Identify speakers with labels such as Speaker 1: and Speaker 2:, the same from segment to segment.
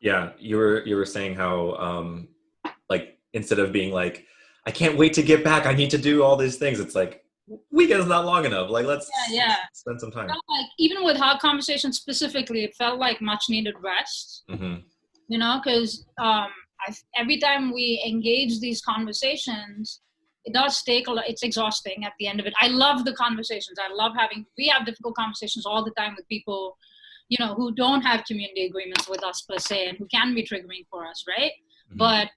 Speaker 1: Yeah, you were saying how like instead of being like, I can't wait to get back, I need to do all these things, it's like weekend's not long enough. Like
Speaker 2: Yeah,
Speaker 1: let's
Speaker 2: yeah.
Speaker 1: spend some time.
Speaker 2: Felt like even with hard conversations specifically, it felt like much needed rest.
Speaker 1: Hmm.
Speaker 2: Because every time we engage these conversations, it does take a lot. It's exhausting at the end of it. I love the conversations. I love having. We have difficult conversations all the time with people, who don't have community agreements with us per se, and who can be triggering for us, right?
Speaker 1: Hmm.
Speaker 2: But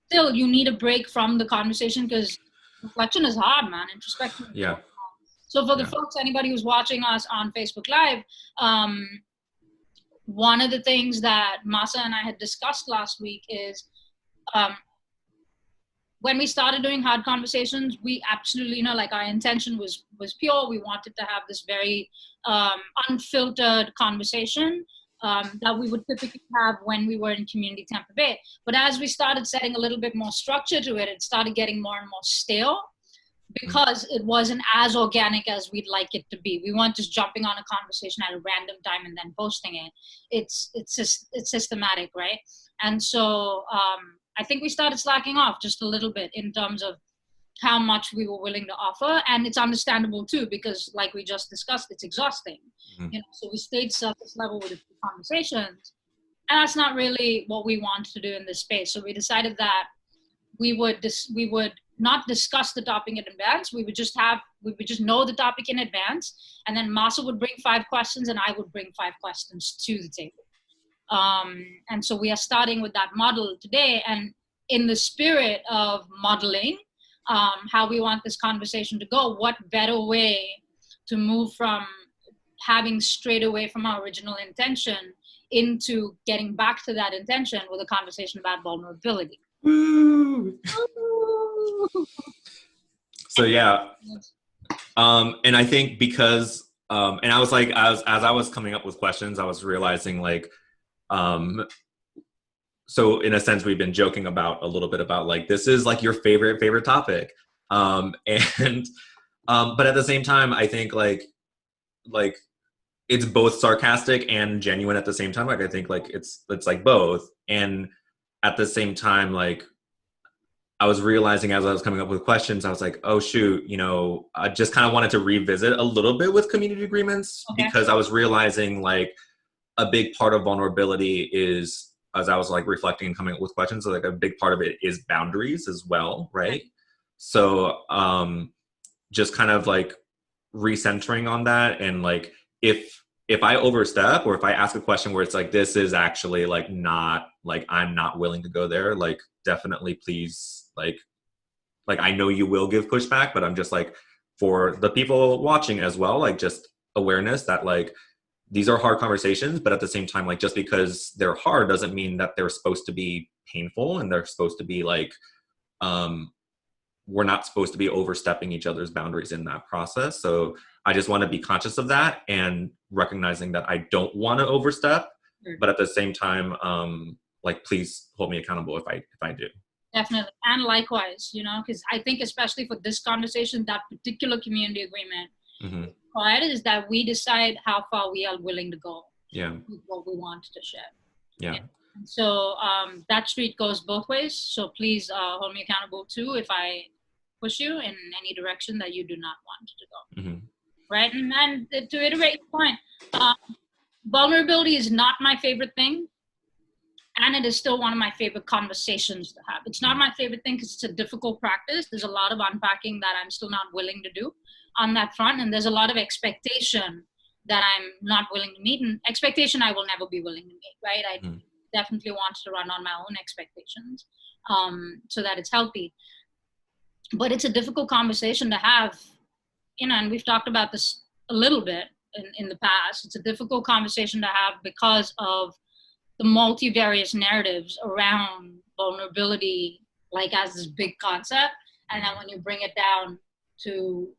Speaker 2: still, you need a break from the conversation because reflection is hard, man. Introspection is
Speaker 1: Yeah,
Speaker 2: hard. So for the
Speaker 1: yeah.
Speaker 2: folks, anybody who's watching us on Facebook Live, um, one of the things that Masa and I had discussed last week is um, when we started doing hard conversations, we absolutely, like our intention was pure. We wanted to have this very unfiltered conversation that we would typically have when we were in community Tampa Bay. But as we started setting a little bit more structure to it, it started getting more and more stale
Speaker 1: Mm.
Speaker 2: because it wasn't as organic as we'd like it to be. We weren't just jumping on a conversation at a random time and then posting it. It's systematic, right? And so I think we started slacking off just a little bit in terms of how much we were willing to offer, and it's understandable too because, like we just discussed, it's exhausting.
Speaker 1: Mm.
Speaker 2: So we stayed surface level with the conversations, and that's not really what we want to do in this space. So we decided that we would not discuss the topic in advance. We would just know the topic in advance, and then Masa would bring 5 questions, and I would bring 5 questions to the table. And so we are starting with that model today, and in the spirit of modeling how we want this conversation to go, what better way to move from having strayed away from our original intention into getting back to that intention with a conversation about vulnerability.
Speaker 1: Woo! So yeah, and I think because and I was like, as I was coming up with questions, I was realizing like, um, so in a sense, we've been joking about a little bit about like this is like your favorite topic, and but at the same time, I think like it's both sarcastic and genuine at the same time. Like I think like it's like both, and at the same time, like I was realizing as I was coming up with questions, I was like, oh shoot, I just kind of wanted to revisit a little bit with community agreements
Speaker 2: Okay.
Speaker 1: because I was realizing like a big part of vulnerability is, as I was like reflecting and coming up with questions, so like a big part of it is boundaries as well, right? So just kind of like recentering on that, and like if I overstep or if I ask a question where it's like this is actually like not like I'm not willing to go there, like definitely please like I know you will give pushback, but I'm just like for the people watching as well, like just awareness that like these are hard conversations, but at the same time, like just because they're hard doesn't mean that they're supposed to be painful, and they're supposed to be like um we're not supposed to be overstepping each other's boundaries in that process. So I just want to be conscious of that and recognizing that I don't want to overstep, but at the same time, like please hold me accountable if I do.
Speaker 2: Definitely. And likewise, because I think especially for this conversation, that particular community agreement
Speaker 1: Hmm.
Speaker 2: required is that we decide how far we are willing to go
Speaker 1: Yeah.
Speaker 2: with what we want to share.
Speaker 1: Yeah.
Speaker 2: Yeah. And so that street goes both ways. So please hold me accountable too if I push you in any direction that you do not want to go.
Speaker 1: Hmm.
Speaker 2: Right. And to iterate your point, uh, vulnerability is not my favorite thing. And it is still one of my favorite conversations to have. It's not my favorite thing because it's a difficult practice. There's a lot of unpacking that I'm still not willing to do on that front. And there's a lot of expectation that I'm not willing to meet. And expectation I will never be willing to meet, right? I
Speaker 1: Hmm.
Speaker 2: definitely want to run on my own expectations so that it's healthy. But it's a difficult conversation to have, and we've talked about this a little bit in the past. It's a difficult conversation to have because of the multivarious narratives around vulnerability, like as this big concept. And then when you bring it down to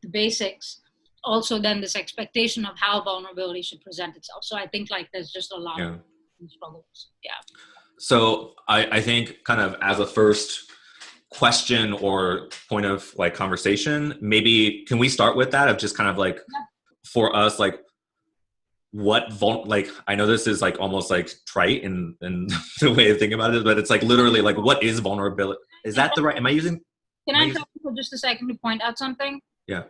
Speaker 2: the basics, also then this expectation of how vulnerability should present itself. So I think like there's just a lot of
Speaker 1: Yeah.
Speaker 2: struggles. Yeah.
Speaker 1: So I think kind of as a first question or point of like conversation, maybe can we start with that of just kind of like
Speaker 2: Yeah.
Speaker 1: for us, like like, I know this is like almost like trite in the way of thinking about it, but it's like literally like, what is vulnerability? Is that the right, am I using?
Speaker 2: Can I talk for just a second to point out something?
Speaker 1: Yeah.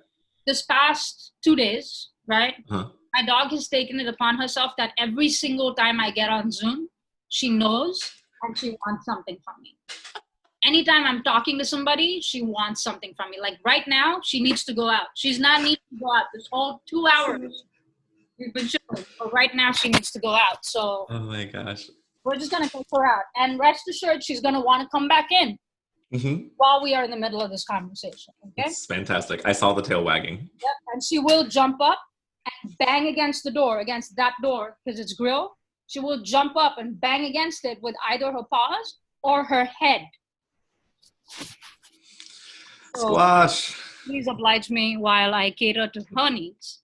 Speaker 2: This past 2 days, right?
Speaker 1: Uh-huh.
Speaker 2: My dog has taken it upon herself that every single time I get on Zoom, she knows and she wants something from me. Anytime I'm talking to somebody, she wants something from me. Like right now, she needs to go out. She's not needing to go out this whole 2 hours. We've been chilling, but right now she needs to go out. So
Speaker 1: Oh my gosh.
Speaker 2: we're just gonna take her out, and rest assured, she's gonna want to come back in while we are in the middle of this conversation. Okay?
Speaker 1: It's fantastic. I saw the tail wagging.
Speaker 2: Yep. And she will jump up and bang against the door, against that door, because it's grill. She will jump up and bang against it with either her paws or her head. So
Speaker 1: Squash.
Speaker 2: please oblige me while I cater to her needs.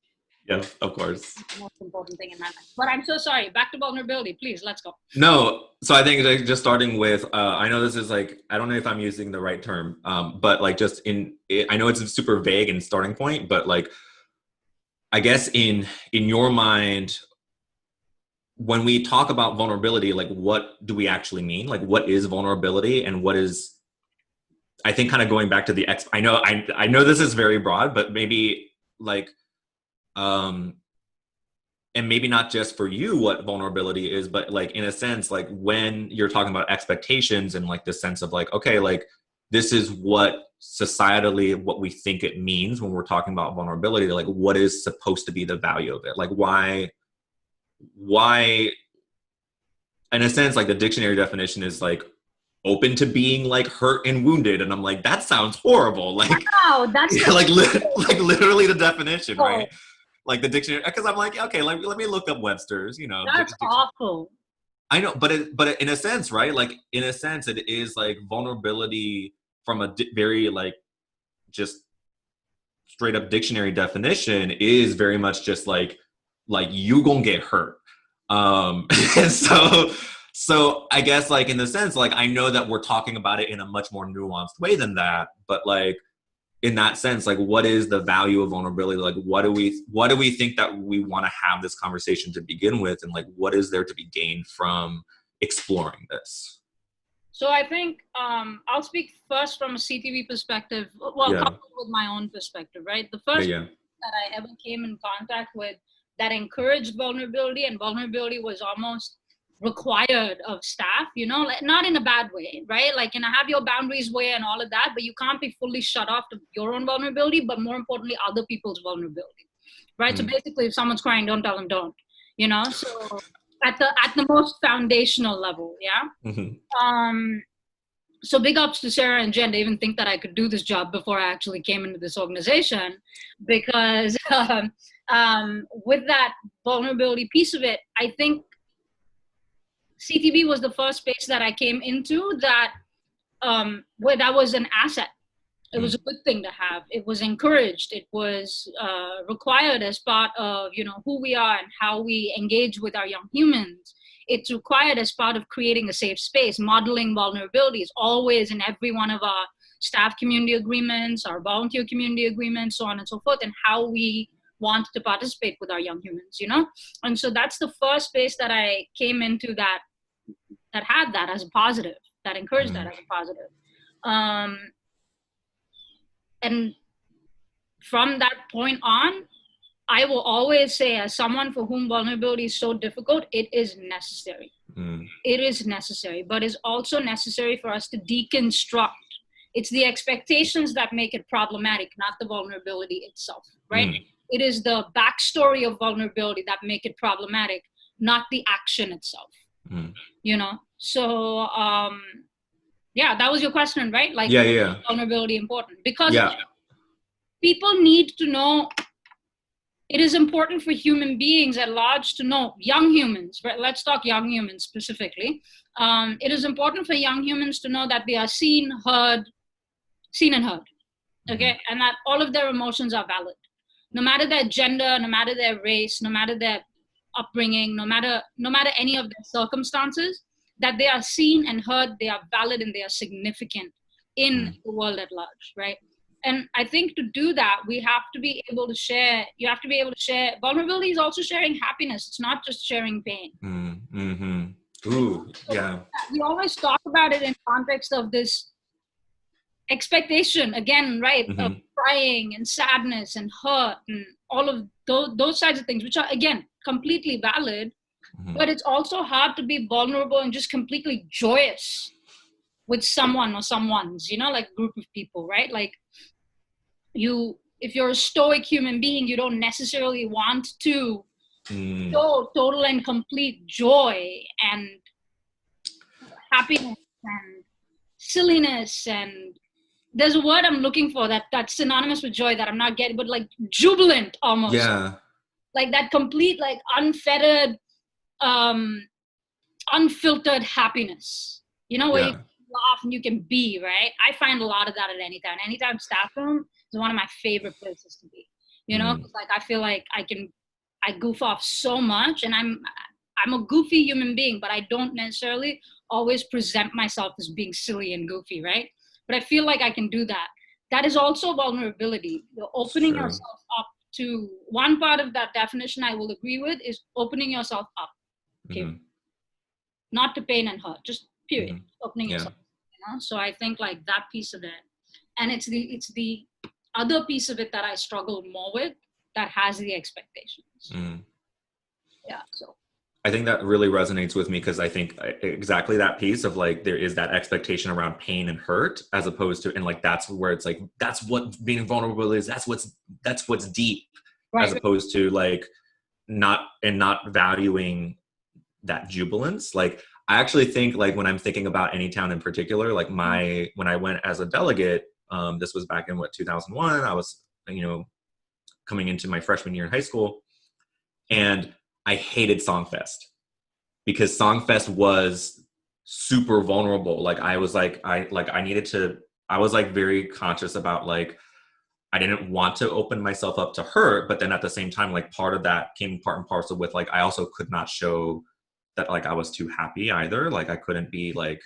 Speaker 1: Yes, of course.
Speaker 2: That's the most important thing in my life. But I'm so sorry. Back to vulnerability, please. Let's go.
Speaker 1: No, so I think like just starting with, I know this is like, I don't know if I'm using the right term, but like just I know it's a super vague and starting point, but like, I guess in your mind, when we talk about vulnerability, like what do we actually mean? Like what is vulnerability and what is, I think kind of going back to the I know this is very broad, but maybe like, and maybe not just for you what vulnerability is, but like in a sense, like when you're talking about expectations and like this sense of like, okay, like this is what societally, what we think it means when we're talking about vulnerability, like what is supposed to be the value of it? Like why, in a sense, like the dictionary definition is like open to being like hurt and wounded. And I'm like, that sounds horrible. Like,
Speaker 2: wow, that's
Speaker 1: like literally the definition, right? Like the dictionary, because I'm like, okay, let me look up Webster's, you know.
Speaker 2: That's awful.
Speaker 1: I know, but in a sense, right? Like in a sense, it is like vulnerability from a very like just straight up dictionary definition is very much just like you gonna get hurt. And so I guess like in the sense, like I know that we're talking about it in a much more nuanced way than that, but like in that sense, like what is the value of vulnerability? Like what do we think that we want to have this conversation to begin with, and like what is there to be gained from exploring this?
Speaker 2: So I think I'll speak first from a CTV perspective, well, coupled with my own perspective, right? The first that I ever came in contact with that encouraged vulnerability, and vulnerability was almost required of staff, you know, like, not in a bad way, right? Like, you know, have your boundaries way and all of that, but you can't be fully shut off to your own vulnerability, but more importantly, other people's vulnerability, right? So basically, if someone's crying, don't tell them don't, you know? So at the most foundational level, so big ups to Sarah and Jen to even think that I could do this job before I actually came into this organization, because with that vulnerability piece of it, I think CTV was the first space that I came into that where that was an asset. It was a good thing to have. It was encouraged. It was required as part of, you know, who we are and how we engage with our young humans. It's required as part of creating a safe space, modeling vulnerabilities always in every one of our staff community agreements, our volunteer community agreements, so on and so forth, and how we want to participate with our young humans, you know? And so that's the first space that I came into that had that as a positive, that encouraged that as a positive. And from that point on, I will always say, as someone for whom vulnerability is so difficult, it is necessary. It is necessary, but it's also necessary for us to deconstruct. It's the expectations that make it problematic, not the vulnerability itself, right? It is the backstory of vulnerability that make it problematic, not the action itself. You know, so yeah, that was your question, right? Like, vulnerability important because people need to know. It is important for human beings at large to know, young humans, right? Let's talk young humans specifically. It is important for young humans to know that they are seen and heard, okay? And that all of their emotions are valid. No matter their gender, no matter their race, no matter their upbringing, no matter any of their circumstances, that they are seen and heard, they are valid, and they are significant in the world at large, right? And I think to do that, we have to be able to share. You have to be able to share. Vulnerability is also sharing happiness. It's not just sharing pain.
Speaker 1: Mm-hmm.
Speaker 2: You
Speaker 1: Ooh,
Speaker 2: know? So
Speaker 1: yeah.
Speaker 2: we always talk about it in context of this expectation again, right? Of
Speaker 1: Mm-hmm.
Speaker 2: crying and sadness and hurt and all of those sides of things, which are again completely valid.
Speaker 1: Mm-hmm.
Speaker 2: But it's also hard to be vulnerable and just completely joyous with someone or someone's, like group of people, right? Like if you're a stoic human being, you don't necessarily want to show total and complete joy and happiness and silliness, and there's a word I'm looking for that's synonymous with joy that I'm not getting, but like jubilant almost,
Speaker 1: Yeah.
Speaker 2: like that complete, like unfettered, um unfiltered happiness, where you
Speaker 1: Yeah.
Speaker 2: can laugh and you can be, right? I find a lot of that at anytime staff room is one of my favorite places to be,
Speaker 1: Mm.
Speaker 2: 'cause, like, I feel like I goof off so much, and I'm a goofy human being, but I don't necessarily always present myself as being silly and goofy, right? But I feel like I can do that. That is also vulnerability. You're
Speaker 1: It's
Speaker 2: opening
Speaker 1: true.
Speaker 2: yourself up to one part of that definition I will agree with is opening yourself up. Period.
Speaker 1: Mm-hmm.
Speaker 2: Not to pain and hurt, just period.
Speaker 1: Mm-hmm.
Speaker 2: Opening
Speaker 1: Yeah.
Speaker 2: yourself. So I think like that piece of it, and it's the other piece of it that I struggle more with, that has the expectations.
Speaker 1: Mm.
Speaker 2: Yeah. So
Speaker 1: I think that really resonates with me because I think exactly that piece of like there is that expectation around pain and hurt as opposed to, and like that's where it's like that's what being vulnerable is. That's what's deep, as
Speaker 2: right.
Speaker 1: opposed to like not valuing that jubilance. Like I actually think like when I'm thinking about any town in particular, like when I went as a delegate, this was back in 2001. I was coming into my freshman year in high school, and I hated Songfest because Songfest was super vulnerable. Like I was like I needed to. I was like very conscious about like I didn't want to open myself up to hurt, but then at the same time, like part of that came part and parcel with like I also could not show that like I was too happy either. Like I couldn't be like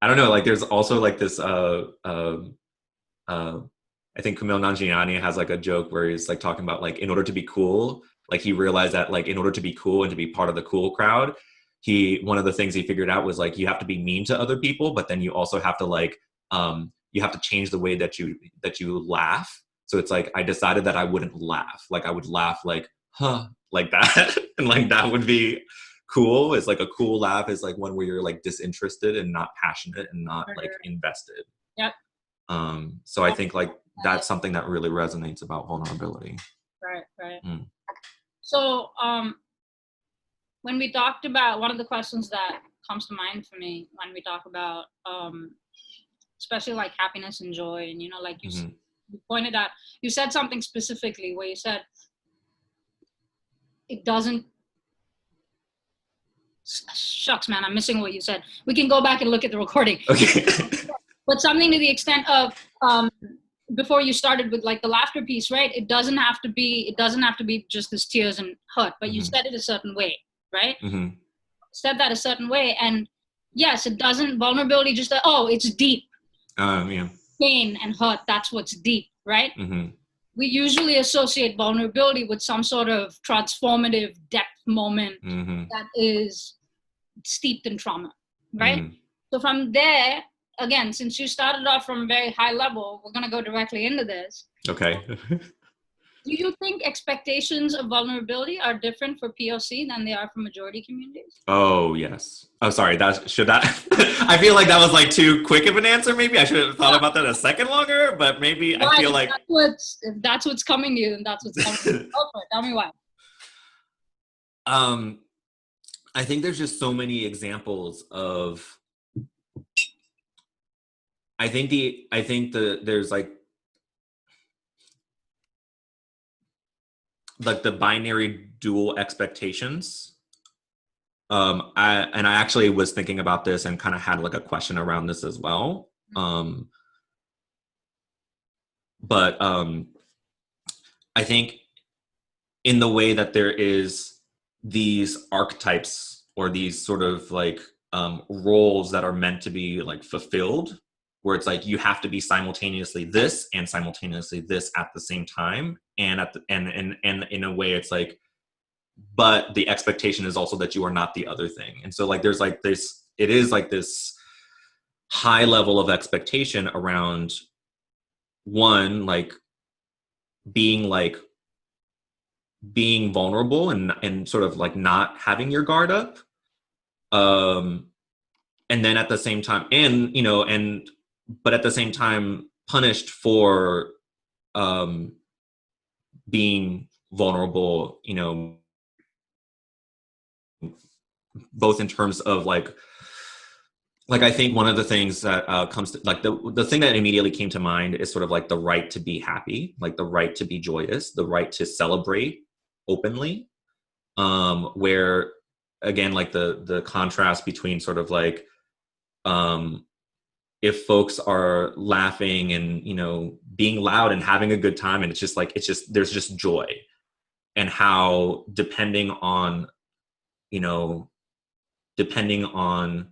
Speaker 1: I don't know. Like there's also like this uh I think Kumail Nanjiani has like a joke where he's like talking about like in order to be cool, like he realized that like in order to be cool and to be part of the cool crowd, one of the things he figured out was like you have to be mean to other people, but then you also have to like you have to change the way that you laugh. So it's like I decided that I wouldn't laugh. Like I would laugh like huh like that and like that would be cool. It's like a cool laugh is like one where you're like disinterested and not passionate and not like invested.
Speaker 2: Yep.
Speaker 1: So I think like that's something that really resonates about vulnerability.
Speaker 2: Right. Right.
Speaker 1: Mm.
Speaker 2: So when we talked about, one of the questions that comes to mind for me when we talk about especially like happiness and joy, and like
Speaker 1: Mm-hmm.
Speaker 2: you pointed out, you said something specifically where you said it doesn't, shucks man, I'm missing what you said. We can go back and look at the recording.
Speaker 1: Okay.
Speaker 2: But something to the extent of before you started with like the laughter piece, right? It doesn't have to be just this tears and hurt, but you
Speaker 1: Mm-hmm.
Speaker 2: said it a certain way, right?
Speaker 1: Mm-hmm.
Speaker 2: Said that a certain way, and yes, it doesn't, vulnerability just like, oh, it's deep.
Speaker 1: Yeah.
Speaker 2: Pain and hurt, that's what's deep, right?
Speaker 1: Mm-hmm.
Speaker 2: We usually associate vulnerability with some sort of transformative depth moment
Speaker 1: Mm-hmm.
Speaker 2: that is steeped in trauma, right?
Speaker 1: Mm-hmm.
Speaker 2: So from there, again, since you started off from a very high level, we're going to go directly into this.
Speaker 1: Okay.
Speaker 2: Do you think expectations of vulnerability are different for POC than they are for majority communities?
Speaker 1: Oh yes. Oh sorry. I feel like that was like too quick of an answer. Maybe I should have thought about that a second longer. But maybe I
Speaker 2: Why?
Speaker 1: feel like
Speaker 2: If that's what's coming to you, then that's what's coming to you. Okay, tell me why.
Speaker 1: I think there's just so many examples of. I think there's like the binary dual expectations. I actually was thinking about this and kind of had like a question around this as well. But I think in the way that there is these archetypes or these sort of like roles that are meant to be like fulfilled where it's like you have to be simultaneously this and simultaneously this at the same time, and and in a way it's like, but the expectation is also that you are not the other thing. And so like there's like this, it is like this high level of expectation around one, like being vulnerable and sort of like not having your guard up, and then at the same time, and you know, and but at the same time punished for being vulnerable, you know, both in terms of like I think one of the things that comes to like the thing that immediately came to mind is sort of like the right to be happy, like the right to be joyous, the right to celebrate openly, where again like the contrast between sort of like if folks are laughing and, you know, being loud and having a good time, and it's just like, it's just, there's just joy, and how depending on, you know, depending on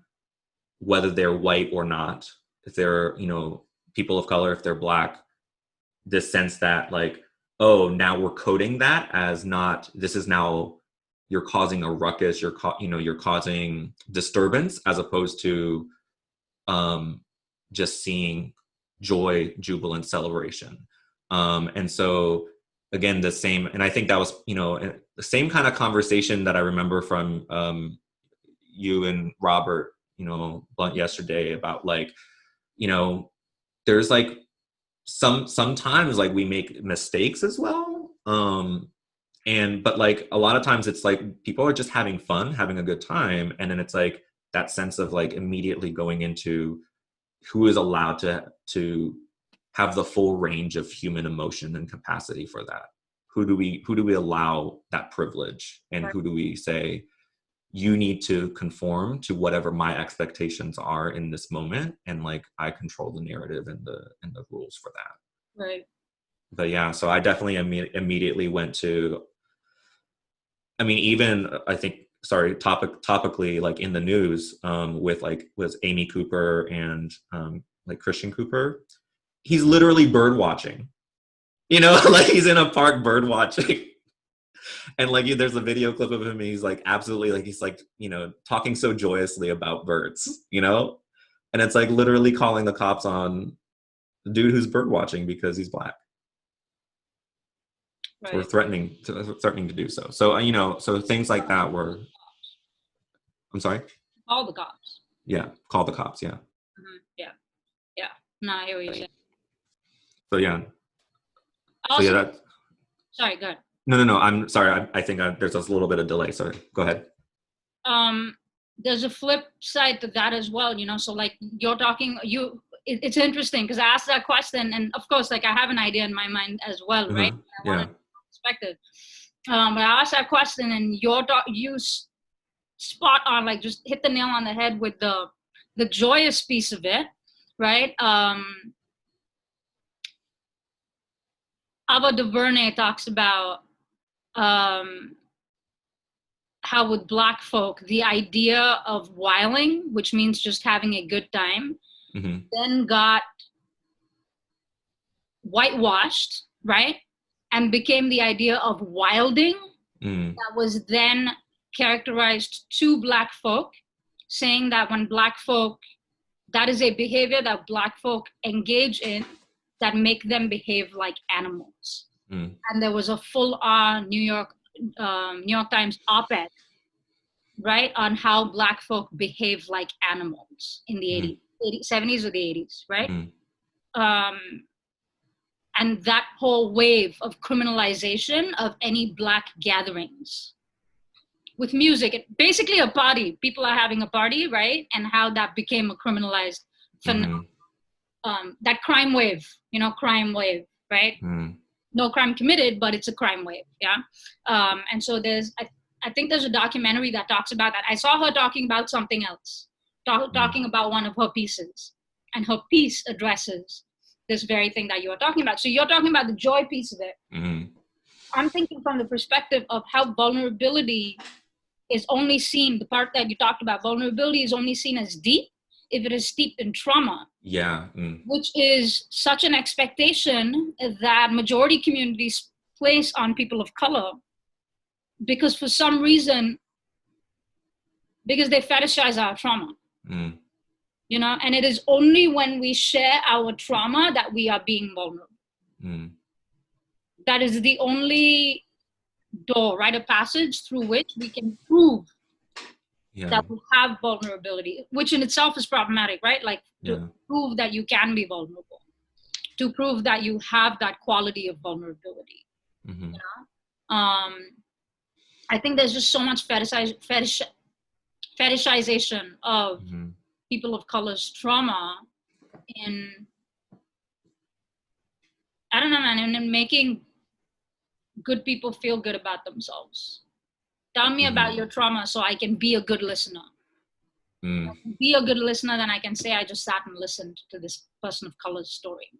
Speaker 1: whether they're white or not, if they're, you know, people of color, if they're Black, this sense that like, oh, now we're coding that as not, this is now, you're causing a ruckus, you're causing disturbance, as opposed to just seeing joy, jubilant celebration. And so again, the same, and I think that was, you know, the same kind of conversation that I remember from you and Robert, you know, Blunt yesterday about like, you know, there's like sometimes like we make mistakes as well. But like a lot of times it's like people are just having fun, having a good time. And then it's like that sense of like immediately going into who is allowed to have the full range of human emotion and capacity for that. Who do we allow that privilege, and who do we say, you need to conform to whatever my expectations are in this moment, and like I control the narrative and the rules for that.
Speaker 2: Right.
Speaker 1: But yeah, so I definitely immediately went to, I mean, even I think, sorry, topically, like in the news, with like was Amy Cooper and like Christian Cooper, he's literally bird watching, you know, like he's in a park bird watching. And like there's a video clip of him, and he's like absolutely like, he's like, you know, talking so joyously about birds, you know, and it's like literally calling the cops on the dude who's bird watching because he's Black. Right. Or threatening to do so. So you know, so things like that were. I'm sorry.
Speaker 2: Call the cops.
Speaker 1: Yeah, call the cops. Yeah.
Speaker 2: Mm-hmm. Yeah. No, I hear what you're saying.
Speaker 1: So yeah.
Speaker 2: Also,
Speaker 1: so yeah, that.
Speaker 2: Sorry, go ahead.
Speaker 1: No. I'm sorry. I think there's a little bit of delay. Sorry. Go ahead.
Speaker 2: There's a flip side to that as well. You know, so like you're talking, it's interesting because I asked that question, and of course, like I have an idea in my mind as well, mm-hmm. Right? I want to respect it. But I asked that question, and you spot on, like just hit the nail on the head with the joyous piece of it, right? Ava DuVernay talks about how with Black folk, the idea of whiling, which means just having a good time, mm-hmm. then got whitewashed, right? And became the idea of wilding, that was then characterized to Black folk, saying that when Black folk, that is a behavior that Black folk engage in that make them behave like animals. And there was a full-on New York Times op-ed, right, on how Black folk behave like animals in the 70s or the 80s, right? And that whole wave of criminalization of any Black gatherings with music, basically a party. People are having a party, right? And how that became a criminalized phenomenon. That crime wave, right? No crime committed, but it's a crime wave, yeah? And so I think there's a documentary that talks about that. I saw her talking about something else, talking about one of her pieces. And her piece addresses this very thing that you are talking about. So you're talking about the joy piece of it. I'm thinking from the perspective of how vulnerability is only seen, the part that you talked about, vulnerability is only seen as deep if it is steeped in trauma.
Speaker 1: Yeah.
Speaker 2: Which is such an expectation that majority communities place on people of color, because for some reason, because they fetishize our trauma. And it is only when we share our trauma that we are being vulnerable. That is the only door, rite of passage, through which we can prove that we have vulnerability, which in itself is problematic, right? Like to prove that you can be vulnerable, to prove that you have that quality of vulnerability. I think there's just so much fetishization of people of color's trauma in, I don't know, man, in making good people feel good about themselves. Tell me about your trauma so I can be a good listener. Be a good listener, then I can say I just sat and listened to this person of color's story.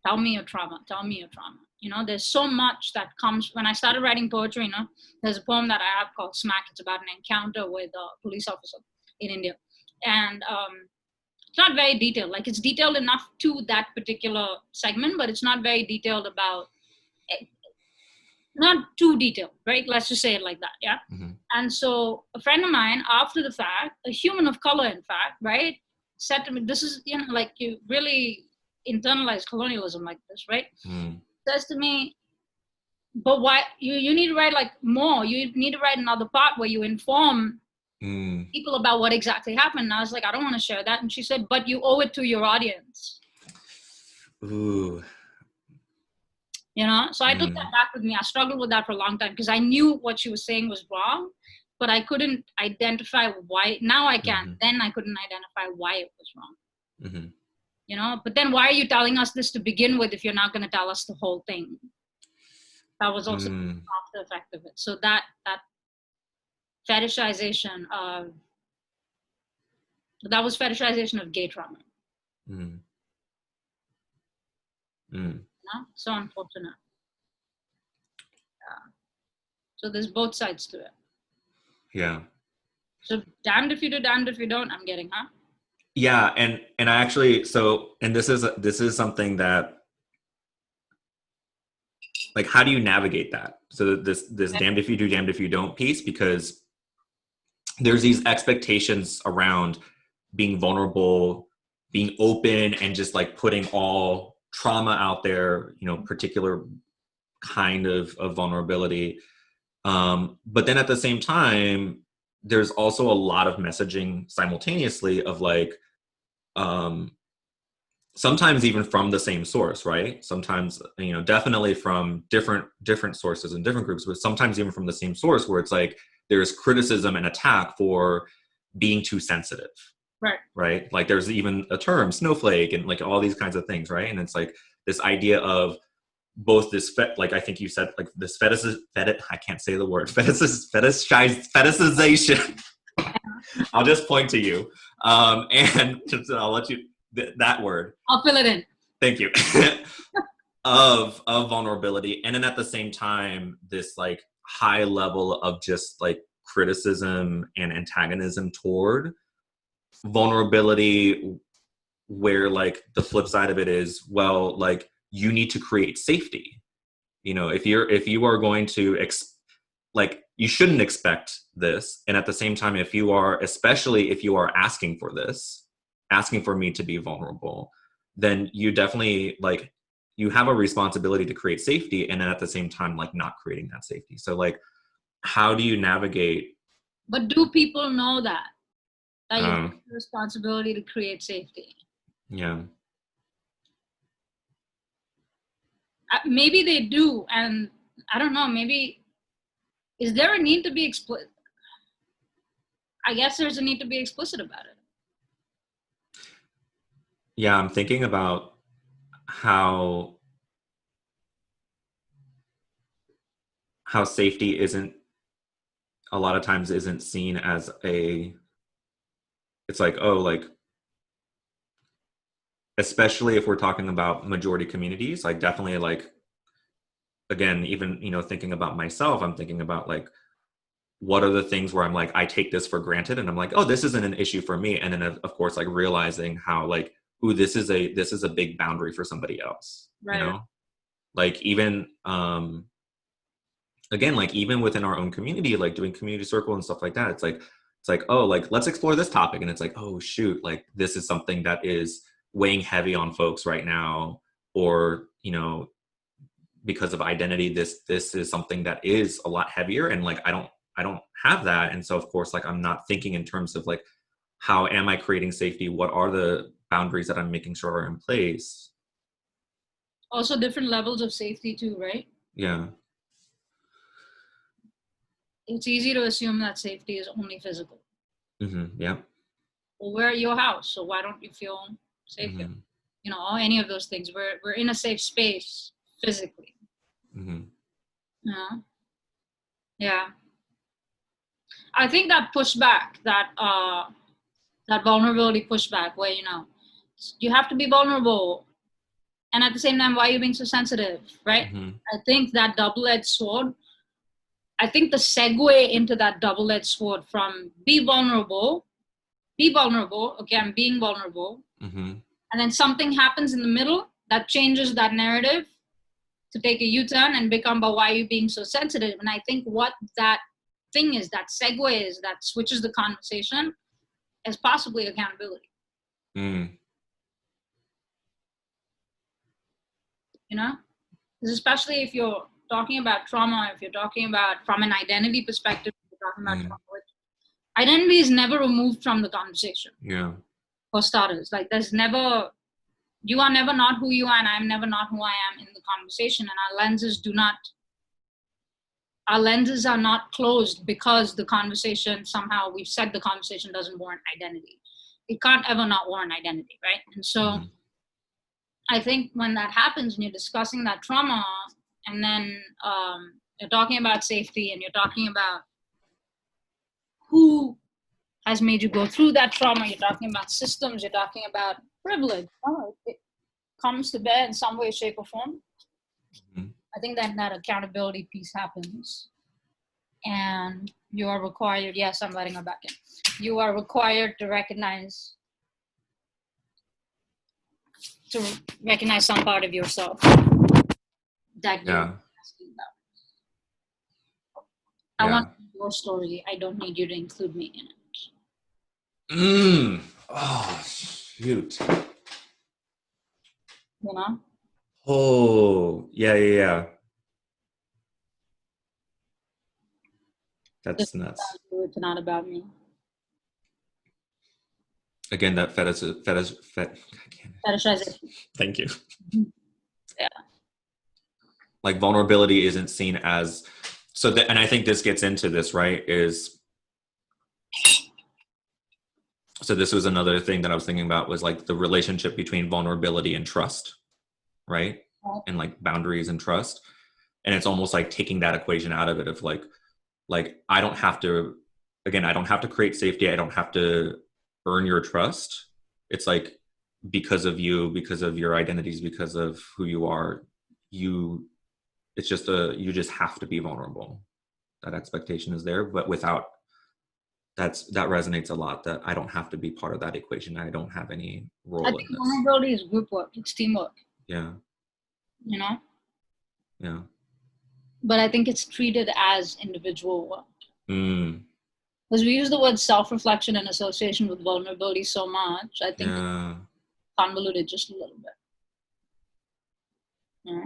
Speaker 2: Tell me your trauma. Tell me your trauma. There's so much that comes when I started writing poetry. There's a poem that I have called Smack. It's about an encounter with a police officer in India, and it's not very detailed. Like, it's detailed enough to that particular segment, but it's not very detailed about. Not too detailed, right? Let's just say it like that, yeah? And so a friend of mine, after the fact, a human of color, in fact, right, said to me, this is, like, you really internalize colonialism like this, right? Says to me, but why, you need to write, like, more. You need to write another part where you inform people about what exactly happened. And I was like, I don't want to share that. And she said, but you owe it to your audience.
Speaker 1: Ooh.
Speaker 2: So I took that back with me. I struggled with that for a long time because I knew what she was saying was wrong, but I couldn't identify why. Now I can. Then I couldn't identify why it was wrong. But then why are you telling us this to begin with if you're not going to tell us the whole thing? That was also the after effect of it. So that fetishization was fetishization of gay trauma. So unfortunate. So there's both sides to it.
Speaker 1: Yeah.
Speaker 2: So damned if you do, damned if you don't, I'm getting, huh?
Speaker 1: Yeah, and I actually, and this is something that, like, how do you navigate that? So this damned if you do, damned if you don't piece, because there's these expectations around being vulnerable, being open, and just like putting all trauma out there, particular kind of vulnerability. But then at the same time, there's also a lot of messaging simultaneously of like, sometimes even from the same source, right? Sometimes, definitely from different sources and different groups, but sometimes even from the same source where it's like, there's criticism and attack for being too sensitive. Right. Like there's even a term, snowflake, and like all these kinds of things. Right. And it's like this idea of both this, like I think you said, like this I can't say the word, fetishization. I'll just point to you. And I'll let you, that word.
Speaker 2: I'll fill it in.
Speaker 1: Thank you. of vulnerability. And then at the same time, this like high level of just like criticism and antagonism toward vulnerability, where like the flip side of it is, well, like you need to create safety. If you are going to like, you shouldn't expect this. And at the same time, especially if you are asking for this, asking for me to be vulnerable, then you definitely like, you have a responsibility to create safety. And then at the same time, like not creating that safety. So like, how do you navigate?
Speaker 2: But do people know that you have the responsibility to create safety?
Speaker 1: Yeah.
Speaker 2: Maybe they do. And I don't know, maybe, is there a need to be explicit? I guess there's a need to be explicit about it.
Speaker 1: Yeah, I'm thinking about how safety a lot of times isn't seen as it's like, oh, like, especially if we're talking about majority communities, like definitely like, again, even, thinking about myself, I'm thinking about like what are the things where I'm like, I take this for granted and I'm like, oh, this isn't an issue for me. And then of course, like realizing how like, ooh, this is a big boundary for somebody else, you
Speaker 2: Right.
Speaker 1: know? Like even, again, like even within our own community, like doing community circle and stuff like that, it's like, oh, like let's explore this topic. And it's like, oh shoot, like this is something that is weighing heavy on folks right now, or, you know, because of identity, this is something that is a lot heavier. And like I don't have that. And so of course, like I'm not thinking in terms of like, how am I creating safety? What are the boundaries that I'm making sure are in place?
Speaker 2: Also different levels of safety too, right?
Speaker 1: Yeah.
Speaker 2: It's easy to assume that safety is only physical.
Speaker 1: Yeah.
Speaker 2: Well, we're at your house, so why don't you feel safe here? You know, any of those things. We're in a safe space physically. Yeah. I think that pushback, that vulnerability pushback, where, you know, you have to be vulnerable, and at the same time, why are you being so sensitive, right? I think that double-edged sword, I think the segue into that double-edged sword from be vulnerable, okay, I'm being vulnerable, and then something happens in the middle that changes that narrative to take a U-turn and become, but why are you being so sensitive? And I think what that thing is, that segue is, that switches the conversation, is possibly accountability. You know, because especially if you're talking about trauma, if you're talking about from an identity perspective, you're talking about trauma, identity is never removed from the conversation.
Speaker 1: Yeah.
Speaker 2: For starters, like there's never, you are never not who you are, and I'm never not who I am in the conversation, and our lenses are not closed because the conversation, somehow we've said the conversation doesn't warrant identity. It can't ever not warrant identity, right? And so I think when that happens and you're discussing that trauma, and then you're talking about safety, and you're talking about who has made you go through that trauma, you're talking about systems, you're talking about privilege, it comes to bear in some way, shape, or form. I think that accountability piece happens, and you are required, yes, I'm letting her back in, you are required to recognize some part of yourself that you're asking about. I want your story. I don't need you to include me in it.
Speaker 1: Oh, shoot.
Speaker 2: You know?
Speaker 1: Oh, yeah. That's nuts.
Speaker 2: It's not about me.
Speaker 1: Again, that fetishization. Thank you.
Speaker 2: Yeah.
Speaker 1: Like vulnerability isn't seen as and I think this gets into this, right? So this was another thing that I was thinking about, was like the relationship between vulnerability and trust, right? And like boundaries and trust. And it's almost like taking that equation out of it, of like I don't have to create safety. I don't have to earn your trust. It's like, because of you, because of your identities, because of who you are, you just have to be vulnerable. That expectation is there, but without that resonates a lot, that I don't have to be part of that equation. I don't have any role in this.
Speaker 2: Vulnerability is group work. It's teamwork.
Speaker 1: Yeah.
Speaker 2: You know?
Speaker 1: Yeah.
Speaker 2: But I think it's treated as individual work. Because we use the word self-reflection in association with vulnerability so much, I think it's convoluted just a little bit. Yeah.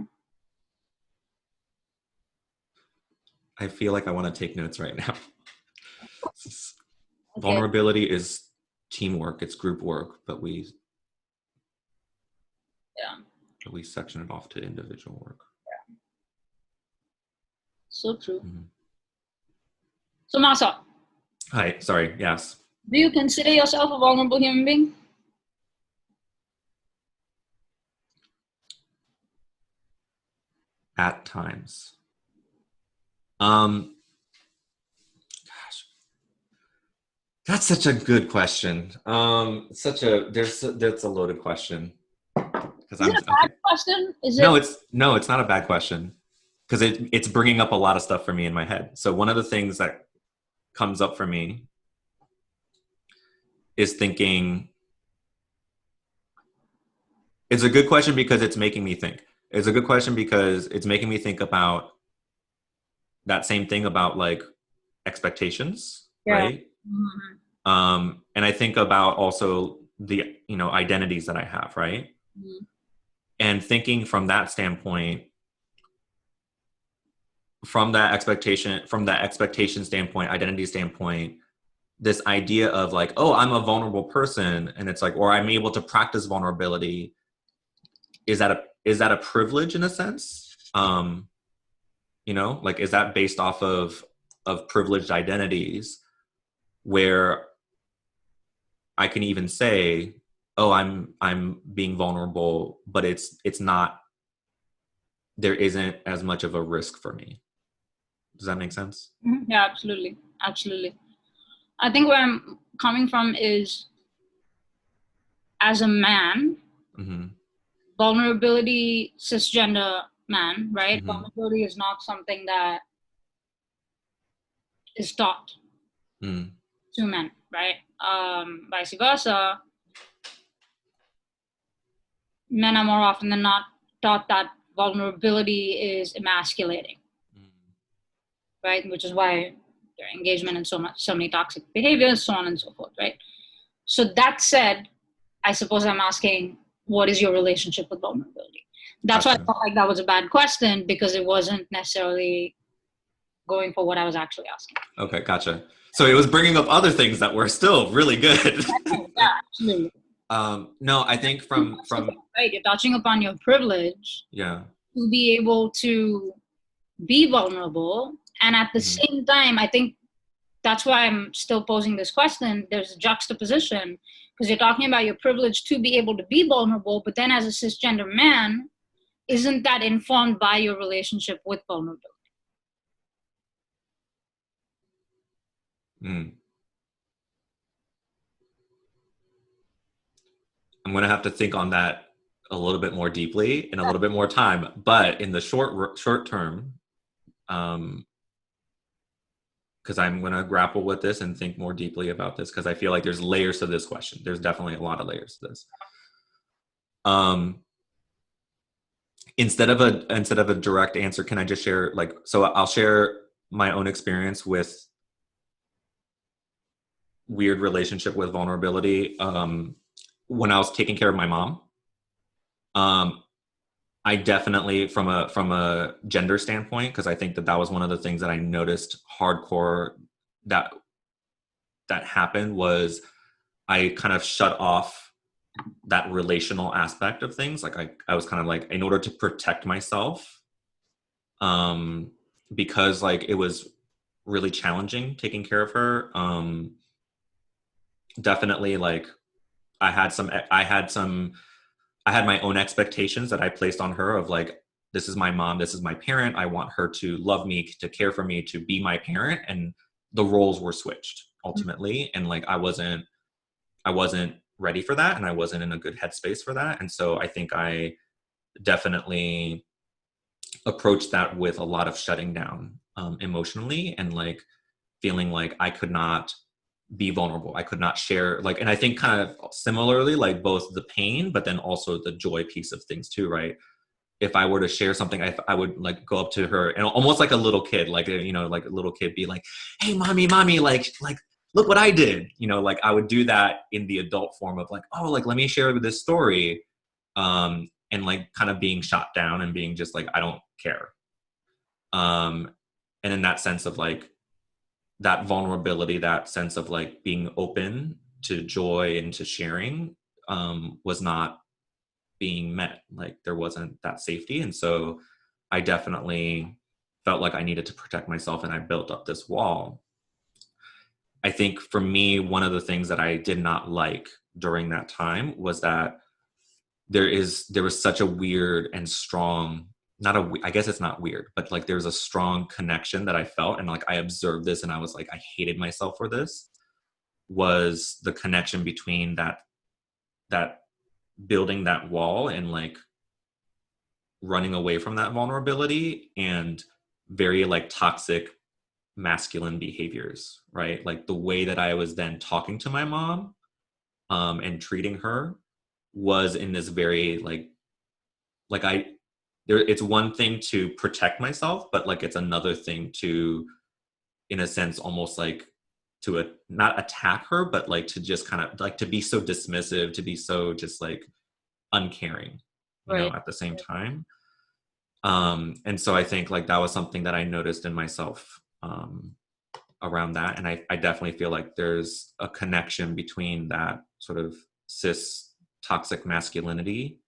Speaker 1: I feel like I want to take notes right now. Okay. Vulnerability is teamwork, it's group work, but we section it off to individual work.
Speaker 2: Yeah. So true. So Masa.
Speaker 1: Hi, sorry, yes.
Speaker 2: Do you consider yourself a vulnerable human being?
Speaker 1: At times. That's such a good question. That's a loaded question.
Speaker 2: Is it a bad question?
Speaker 1: No, it's not a bad question, because it's bringing up a lot of stuff for me in my head. So one of the things that comes up for me is thinking, it's a good question because it's making me think. It's a good question because it's making me think about that same thing about like expectations,
Speaker 2: Yeah.
Speaker 1: right?
Speaker 2: Mm-hmm.
Speaker 1: And I think about also the, you know, identities that I have, right?
Speaker 2: Mm-hmm.
Speaker 1: And thinking from that standpoint, from that expectation standpoint, identity standpoint, this idea of like, oh, I'm a vulnerable person, and it's like, or I'm able to practice vulnerability. Is that a privilege in a sense? You know, like, is that based off of privileged identities where I can even say, oh, I'm being vulnerable, but it's not, there isn't as much of a risk for me. Does that make sense?
Speaker 2: Mm-hmm. Yeah, absolutely. Absolutely. I think where I'm coming from is, as a man,
Speaker 1: Mm-hmm.
Speaker 2: vulnerability, cisgender man, right?
Speaker 1: Mm-hmm.
Speaker 2: Vulnerability is not something that is taught
Speaker 1: Mm-hmm.
Speaker 2: to men, right? Vice versa, men are more often than not taught that vulnerability is emasculating, right? Which is why their engagement in so many toxic behaviors, so on and so forth, right? So that said, I suppose I'm asking, what is your relationship with vulnerability? That's why I
Speaker 1: Gotcha.
Speaker 2: felt like that was a bad question, because it wasn't necessarily going for what I was actually asking.
Speaker 1: Okay, gotcha. So it was bringing up other things that were still really good.
Speaker 2: Yeah, absolutely.
Speaker 1: No, I think from
Speaker 2: Right, you're touching upon your privilege
Speaker 1: yeah.
Speaker 2: to be able to be vulnerable, and at the
Speaker 1: Mm-hmm.
Speaker 2: same time, I think that's why I'm still posing this question. There's a juxtaposition, because you're talking about your privilege to be able to be vulnerable, but then as a cisgender man, isn't that informed by your relationship with vulnerability?
Speaker 1: Mm. I'm gonna have to think on that a little bit more deeply in a little bit more time. But in the short term, um, because I'm gonna grapple with this and think more deeply about this, because I feel like there's layers to this question. There's definitely a lot of layers to this. Um, instead of a direct answer, can I just share, like, so I'll share my own experience with weird relationship with vulnerability. When I was taking care of my mom, um, I definitely, from a gender standpoint, because I think that that was one of the things that I noticed hardcore that that happened, was I kind of shut off that relational aspect of things. Like I was kind of like, in order to protect myself, um, because like it was really challenging taking care of her. Definitely like I had some I had some I had my own expectations that I placed on her of like, this is my mom, this is my parent. I want her to love me, to care for me, to be my parent. And the roles were switched ultimately. And like, I wasn't ready for that. And I wasn't in a good headspace for that. And so I think I definitely approached that with a lot of shutting down, emotionally, and like feeling like I could not be vulnerable. I could not share, like, and I think kind of similarly, like both the pain, but then also the joy piece of things too, right? If I were to share something, I would like go up to her and almost like a little kid, like, you know, like a little kid be like, hey, mommy, like, look what I did. You know, like I would do that in the adult form of like, oh, like, let me share this story. And like kind of being shot down and being just like, I don't care. Um, and in that sense of like, that vulnerability, that sense of like being open to joy and to sharing, was not being met. Like there wasn't that safety. And so I definitely felt like I needed to protect myself, and I built up this wall. I think for me, one of the things that I did not like during that time was that there was such a weird and strong, not a, I guess it's not weird, but like there's a strong connection that I felt, and like I observed this and I was like, I hated myself for this, was the connection between that building that wall and like running away from that vulnerability, and very like toxic masculine behaviors, right? Like the way that I was then talking to my mom and treating her was in this very like I there it's one thing to protect myself, but like it's another thing to, in a sense, almost like to not attack her, but like to just kind of like to be so dismissive, to be so just like uncaring,
Speaker 2: Right.
Speaker 1: at the same time. And so I think like that was something that I noticed in myself around that. And I definitely feel like there's a connection between that sort of cis toxic masculinity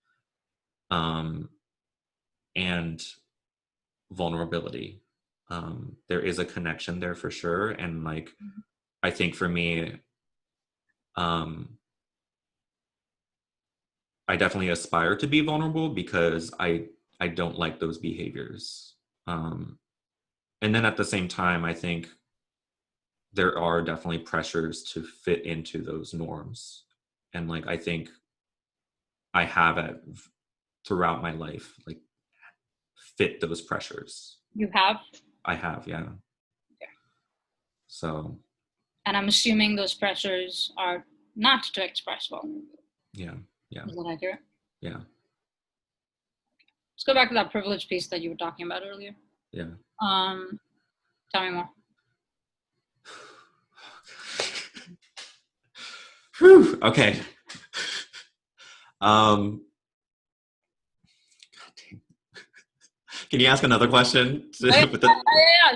Speaker 1: and vulnerability. There is a connection there for sure. And like, I think for me, I definitely aspire to be vulnerable because I don't like those behaviors. And then at the same time, I think there are definitely pressures to fit into those norms. And like, I think I have it throughout my life, like fit those pressures.
Speaker 2: You have?
Speaker 1: I have, yeah.
Speaker 2: Okay.
Speaker 1: So.
Speaker 2: And I'm assuming those pressures are not to express vulnerability.
Speaker 1: Yeah, yeah.
Speaker 2: Is that accurate?
Speaker 1: Yeah.
Speaker 2: Let's go back to that privilege piece that you were talking about earlier.
Speaker 1: Yeah.
Speaker 2: Tell me more.
Speaker 1: Whew, okay. Can you ask another question?
Speaker 2: Yeah,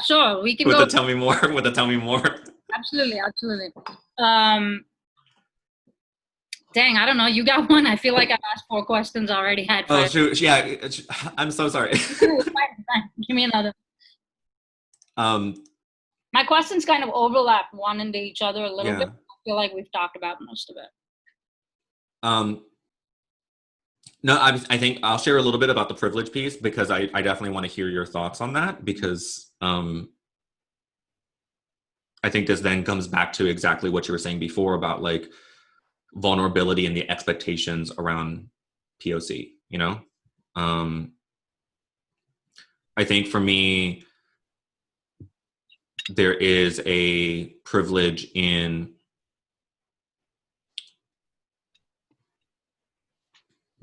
Speaker 2: sure. We can
Speaker 1: with
Speaker 2: go.
Speaker 1: the tell me more. With the tell me more.
Speaker 2: Absolutely. Dang, I don't know. You got one. I feel like I've asked 4 questions already. Had 5.
Speaker 1: Oh shoot! Yeah, I'm so sorry.
Speaker 2: Fine. Give me another. My questions kind of overlap one into each other a little bit. I feel like we've talked about most of it.
Speaker 1: No, I think I'll share a little bit about the privilege piece because I definitely want to hear your thoughts on that because I think this then comes back to exactly what you were saying before about like vulnerability and the expectations around POC, I think for me, there is a privilege in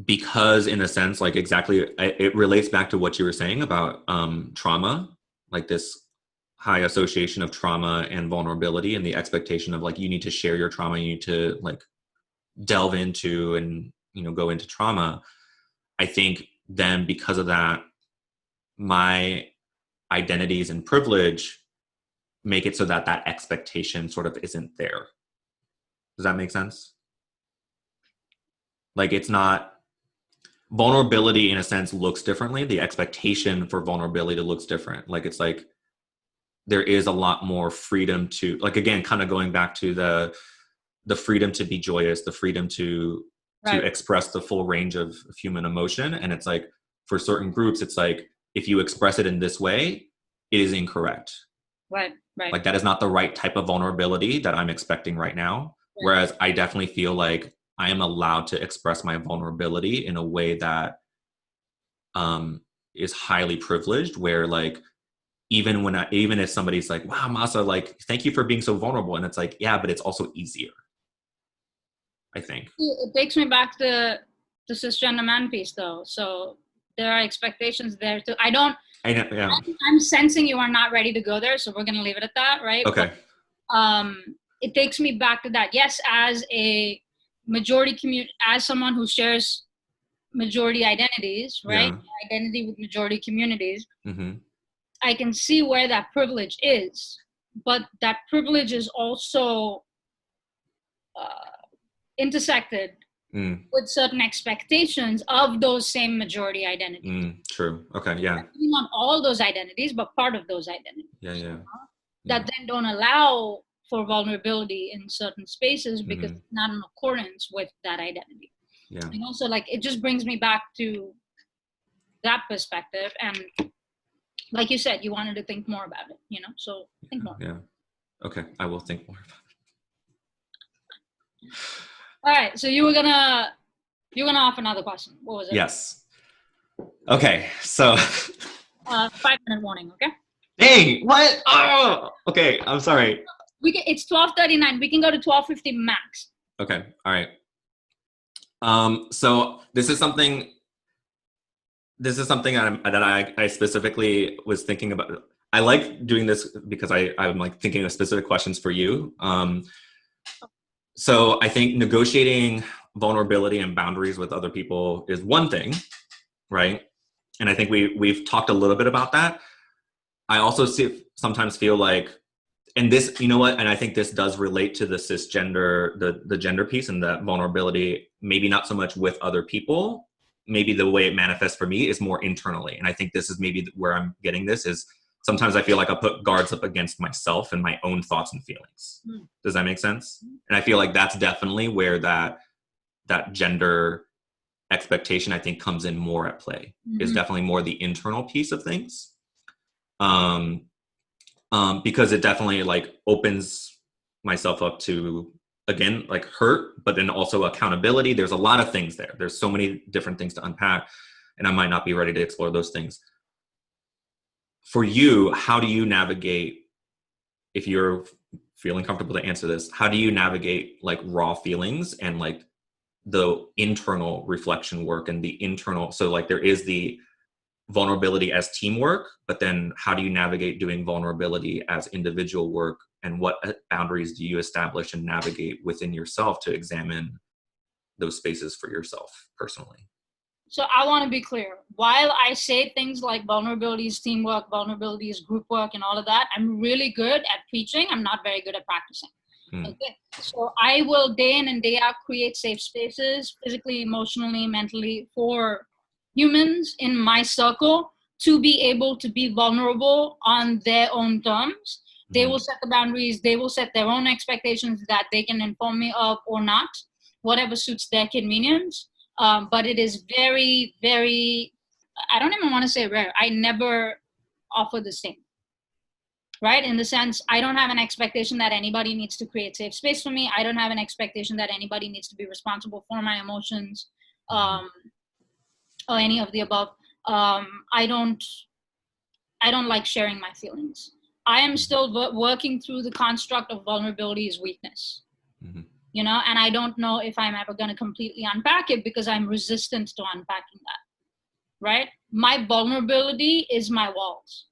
Speaker 1: because in a sense, like exactly, it relates back to what you were saying about trauma, like this high association of trauma and vulnerability and the expectation of like, you need to share your trauma, you need to like delve into and, go into trauma. I think then because of that, my identities and privilege make it so that that expectation sort of isn't there. Does that make sense? Like it's not, vulnerability in a sense looks differently. The expectation for vulnerability looks different. Like it's like there is a lot more freedom to, like, again, kind of going back to the freedom to be joyous, the freedom to express the full range of human emotion. And it's like for certain groups, it's like if you express it in this way, it is incorrect.
Speaker 2: Right.
Speaker 1: Like that is not the right type of vulnerability that I'm expecting right now. Right. Whereas I definitely feel like I am allowed to express my vulnerability in a way that is highly privileged, where like even if somebody's like, wow, Masa, like thank you for being so vulnerable, and it's like, yeah, but it's also easier, I think.
Speaker 2: It takes me back to the cisgender man piece though. So there are expectations there too. I know, yeah. I'm sensing you are not ready to go there, so we're gonna leave it at that, right?
Speaker 1: Okay.
Speaker 2: But, it takes me back to that. Yes, as a majority community, as someone who shares majority identities, right? Yeah. Identity with majority communities,
Speaker 1: mm-hmm.
Speaker 2: I can see where that privilege is, but that privilege is also intersected with certain expectations of those same majority identities.
Speaker 1: True. Okay. Yeah.
Speaker 2: Not all those identities, but part of those identities.
Speaker 1: Yeah.
Speaker 2: That then don't allow for vulnerability in certain spaces because it's not in accordance with that identity.
Speaker 1: Yeah.
Speaker 2: So like it just brings me back to that perspective, and like you said, you wanted to think more about it, so think more.
Speaker 1: Yeah. Okay, I will think more about it.
Speaker 2: All right, so you're gonna offer another question. What was it?
Speaker 1: Yes. Okay, so
Speaker 2: 5-minute warning, okay?
Speaker 1: Dang, what? Oh, okay, I'm sorry.
Speaker 2: It's 12:39. We can go to 12:50 max.
Speaker 1: Okay, all right. So this is something that I specifically was thinking about. I like doing this because I'm like thinking of specific questions for you. So I think negotiating vulnerability and boundaries with other people is one thing, right? And I think we've talked a little bit about that. I also sometimes feel like, and this, you know what, and I think this does relate to the cisgender, the gender piece and the vulnerability, maybe not so much with other people. Maybe the way it manifests for me is more internally. And I think this is maybe where I'm getting this is sometimes I feel like I put guards up against myself and my own thoughts and feelings. Does that make sense? And I feel like that's definitely where that gender expectation I think comes in more at play. Is definitely more the internal piece of things. Because it definitely like opens myself up to, again, like hurt, but then also accountability. There's a lot of things there. There's so many different things to unpack, and I might not be ready to explore those things. For you, how do you navigate, if you're feeling comfortable to answer this, how do you navigate like raw feelings and like the internal reflection work and the internal, so like there is the vulnerability as teamwork, but then how do you navigate doing vulnerability as individual work, and what boundaries do you establish and navigate within yourself to examine those spaces for yourself personally?
Speaker 2: So I want to be clear. While I say things like vulnerability is teamwork, vulnerability is group work, and all of that, I'm really good at preaching. I'm not very good at practicing. Okay. So I will day in and day out create safe spaces, physically, emotionally, mentally, for humans in my circle to be able to be vulnerable on their own terms. They will set the boundaries. They will set their own expectations that they can inform me of or not, whatever suits their convenience. But it is very, very, I don't even want to say rare. I never offer the same, right? In the sense, I don't have an expectation that anybody needs to create safe space for me. I don't have an expectation that anybody needs to be responsible for my emotions, or any of the above. I don't like sharing my feelings. I am still working through the construct of vulnerability is weakness. You know, and I don't know if I'm ever going to completely unpack it because I'm resistant to unpacking that, right? My vulnerability is my walls,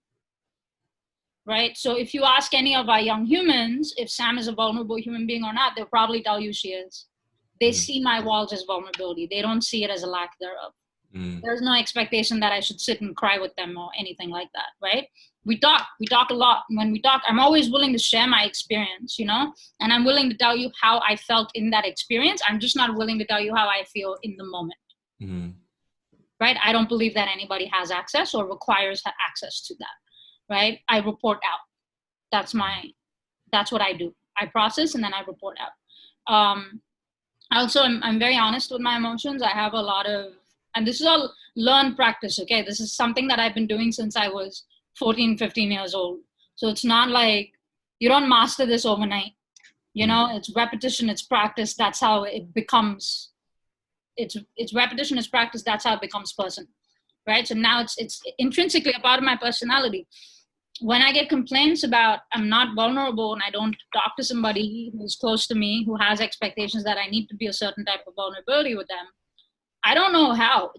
Speaker 2: right? So if you ask any of our young humans if Sam is a vulnerable human being or not, they'll probably tell you she is. They see my walls as vulnerability. They don't see it as a lack thereof. There's no expectation that I should sit and cry with them or anything like that, right? We talk a lot. When we talk, I'm always willing to share my experience, you know, and I'm willing to tell you how I felt in that experience. I'm just not willing to tell you how I feel in the moment, right? I don't believe that anybody has access or requires access to that, right? I report out. That's what I do. I process and then I report out. Also, I'm very honest with my emotions. I have a lot of, and this is all learned practice, okay? This is something that I've been doing since I was 14, 15 years old. So it's not like you don't master this overnight. You know, it's repetition, it's practice. That's how it becomes, it's repetition, it's practice. That's how it becomes person, right? So now it's intrinsically a part of my personality. When I get complaints about I'm not vulnerable and I don't talk to somebody who's close to me, who has expectations that I need to be a certain type of vulnerability with them, I don't know how.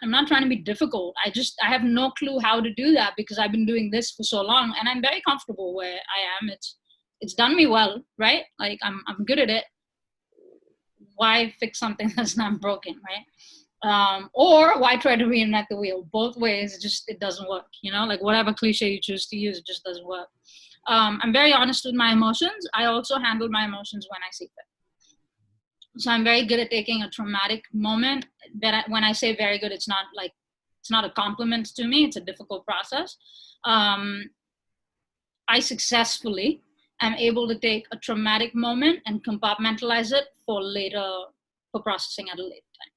Speaker 2: I'm not trying to be difficult. I have no clue how to do that because I've been doing this for so long and I'm very comfortable where I am. It's done me well, right? Like I'm good at it. Why fix something that's not broken, right? Or why try to reinvent the wheel? Both ways, it doesn't work, you know, like whatever cliche you choose to use, it just doesn't work. I'm very honest with my emotions. I also handle my emotions when I see fit. So I'm very good at taking a traumatic moment. When I say very good, it's not a compliment to me. It's a difficult process. I successfully am able to take a traumatic moment and compartmentalize it for processing at a later time.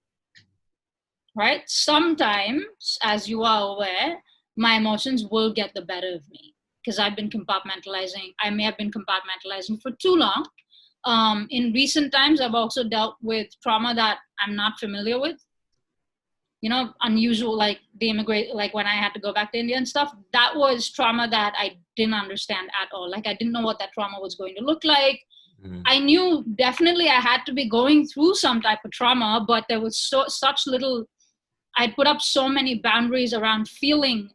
Speaker 2: Right? Sometimes, as you are aware, my emotions will get the better of me because I've been compartmentalizing. I may have been compartmentalizing for too long. In recent times, I've also dealt with trauma that I'm not familiar with. unusual, like the immigrant, like when I had to go back to India and stuff, that was trauma that I didn't understand at all. Like I didn't know what that trauma was going to look like. I knew definitely I had to be going through some type of trauma, but there was such little, I'd put up so many boundaries around feeling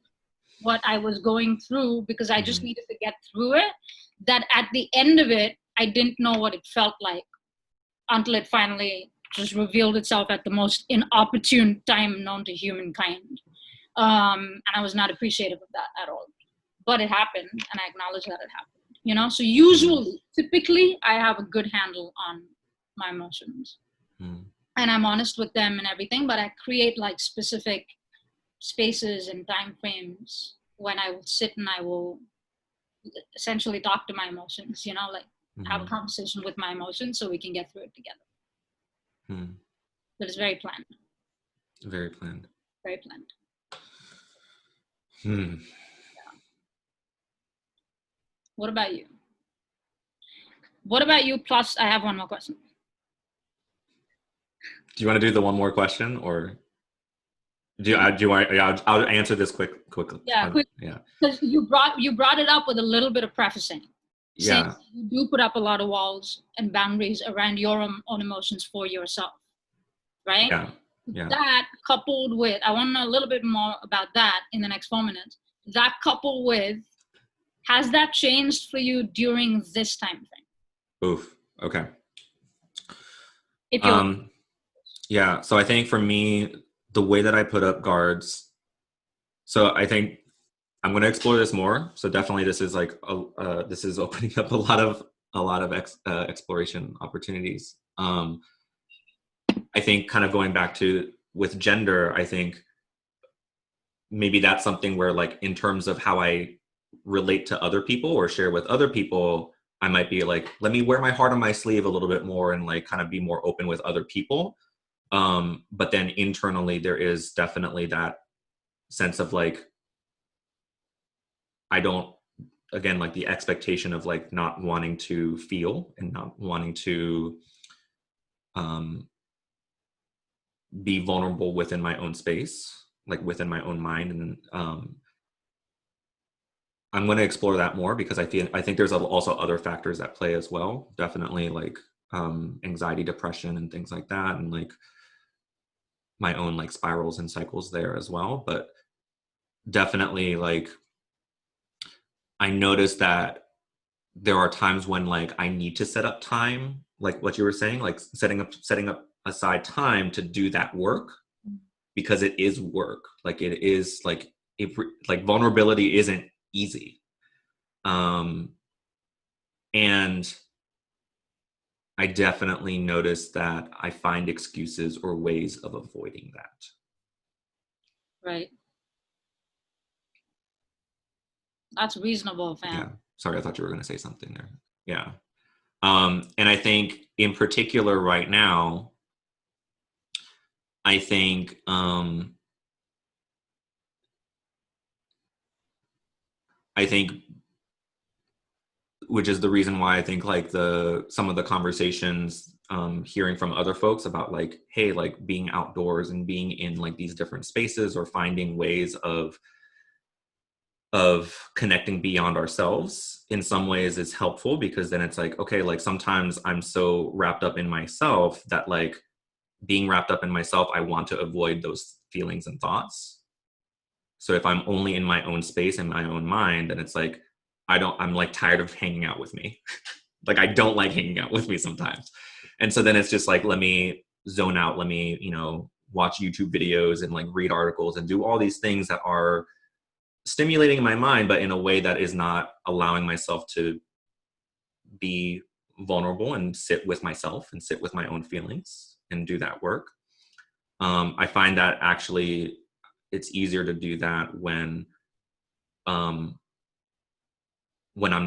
Speaker 2: what I was going through because I just needed to get through it, that at the end of it, I didn't know what it felt like until it finally just revealed itself at the most inopportune time known to humankind. And I was not appreciative of that at all. But it happened, and I acknowledge that it happened. So usually, typically, I have a good handle on my emotions. And I'm honest with them and everything, but I create like specific spaces and time frames when I will sit and I will essentially talk to my emotions, like have a conversation with my emotions so we can get through it together. But it's very planned.
Speaker 1: Very planned.
Speaker 2: Very planned.
Speaker 1: Yeah.
Speaker 2: What about you? What about you? Plus, I have one more question.
Speaker 1: Do you want to do the one more question, or do you want? Yeah, I'll answer this quickly.
Speaker 2: Yeah, quick. Yeah, because you brought it up with a little bit of prefacing.
Speaker 1: Yeah,
Speaker 2: you do put up a lot of walls and boundaries around your own emotions for yourself, right?
Speaker 1: Yeah.
Speaker 2: That coupled with, I want to know a little bit more about that in the next 4 minutes. That coupled with, has that changed for you during this time frame?
Speaker 1: Oof. Okay. Yeah. So I think for me, the way that I put up guards. So I think I'm going to explore this more. So definitely, this is like this is opening up a lot of exploration opportunities. I think kind of going back to with gender, I think maybe that's something where like in terms of how I relate to other people or share with other people, I might be like, let me wear my heart on my sleeve a little bit more and like kind of be more open with other people. But then internally there is definitely that sense of like, I don't, again, like the expectation of like not wanting to feel and not wanting to be vulnerable within my own space, like within my own mind. And I'm going to explore that more because I think there's also other factors at play as well. Definitely like anxiety, depression, and things like that, and like my own like spirals and cycles there as well. But definitely like I noticed that there are times when like I need to set up time, like what you were saying, like setting up aside time to do that work, because it is work. Like it is like like vulnerability isn't easy. And I definitely noticed that I find excuses or ways of avoiding that.
Speaker 2: Right. That's reasonable, fam.
Speaker 1: Yeah. Sorry, I thought you were going to say something there. Yeah. And I think in particular right now, I think which is the reason why I think like some of the conversations hearing from other folks about like, hey, like being outdoors and being in like these different spaces or finding ways of connecting beyond ourselves in some ways is helpful, because then it's like, okay, like sometimes I'm so wrapped up in myself that like being wrapped up in myself, I want to avoid those feelings and thoughts. So if I'm only in my own space and my own mind, then it's like, I'm like tired of hanging out with me. Like I don't like hanging out with me sometimes. And so then it's just like, let me zone out, let me, watch YouTube videos and like read articles and do all these things that are stimulating my mind, but in a way that is not allowing myself to be vulnerable and sit with myself and sit with my own feelings and do that work. I find that actually it's easier to do that when I'm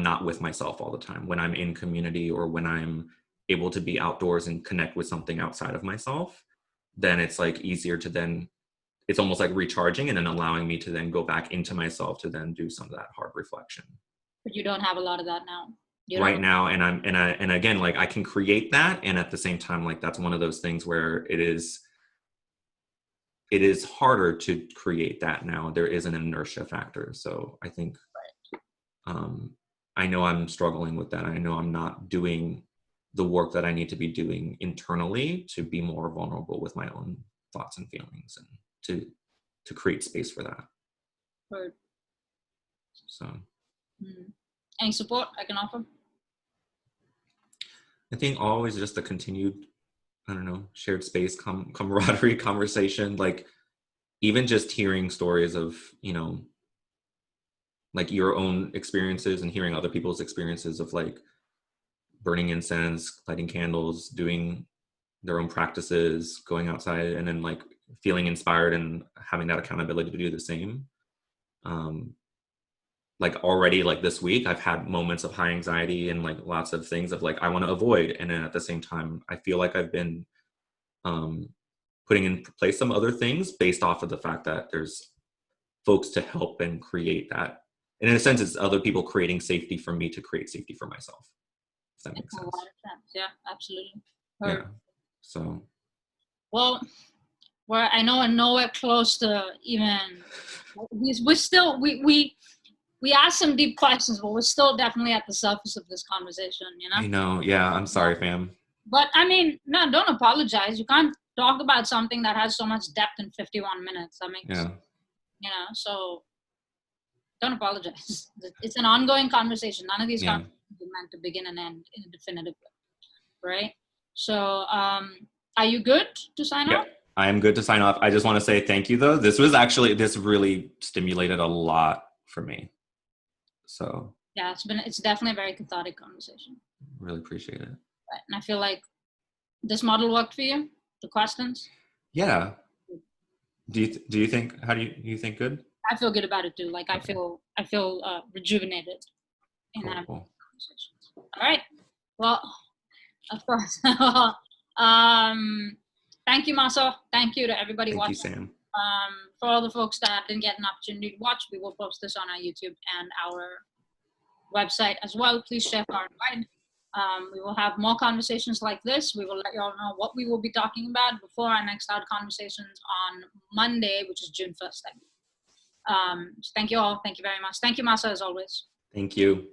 Speaker 1: not with myself all the time, when I'm in community or when I'm able to be outdoors and connect with something outside of myself. Then it's like easier to then, it's almost like recharging and then allowing me to then go back into myself to then do some of that hard reflection.
Speaker 2: But you don't have a lot of that now.
Speaker 1: Right now. And again, like I can create that. And at the same time, like that's one of those things where it is, it is harder to create that now. There is an inertia factor. So I think I know I'm struggling with that. I know I'm not doing the work that I need to be doing internally to be more vulnerable with my own thoughts and feelings, and to create space for that.
Speaker 2: Right.
Speaker 1: So
Speaker 2: any support I can offer?
Speaker 1: I think always just a continued, I don't know, shared space, camaraderie, conversation, like even just hearing stories of, you know, like your own experiences and hearing other people's experiences of like burning incense, lighting candles, doing their own practices, going outside, and then like feeling inspired and having that accountability to do the same. Like already like this week, I've had moments of high anxiety and like lots of things of like, I want to avoid. And then at the same time, I feel like I've been putting in place some other things based off of the fact that there's folks to help and create that. And in a sense, it's other people creating safety for me to create safety for myself. If that makes sense.
Speaker 2: A lot of sense. Yeah, absolutely.
Speaker 1: Yeah. So.
Speaker 2: Well, I know we're nowhere close to even. We're still we asked some deep questions, but we're still definitely at the surface of this conversation. You know.
Speaker 1: I know. Yeah. I'm sorry, fam.
Speaker 2: But I mean, no, don't apologize. You can't talk about something that has so much depth in 51 minutes. I mean,
Speaker 1: yeah.
Speaker 2: You know, so don't apologize. It's an ongoing conversation. None of these conversations are meant to begin and end in a definitive way, right? So, are you good to sign off?
Speaker 1: I am good to sign off. I just want to say thank you, though. This really stimulated a lot for me. So
Speaker 2: yeah, it's definitely a very cathartic conversation.
Speaker 1: Really appreciate it.
Speaker 2: Right. And I feel like this model worked for you. The questions.
Speaker 1: Yeah. Do you think? How do you think? Good.
Speaker 2: I feel good about it too. Like okay. I feel rejuvenated in having conversations. All right. Well, of course. Thank you, Maso. Thank you to everybody watching.
Speaker 1: Thank you, Sam.
Speaker 2: For all the folks that didn't get an opportunity to watch, we will post this on our YouTube and our website as well. Please share far and wide. We will have more conversations like this. We will let you all know what we will be talking about before our next out conversations on Monday, which is June 1st. So thank you all. Thank you very much. Thank you, Masa, as always.
Speaker 1: Thank you.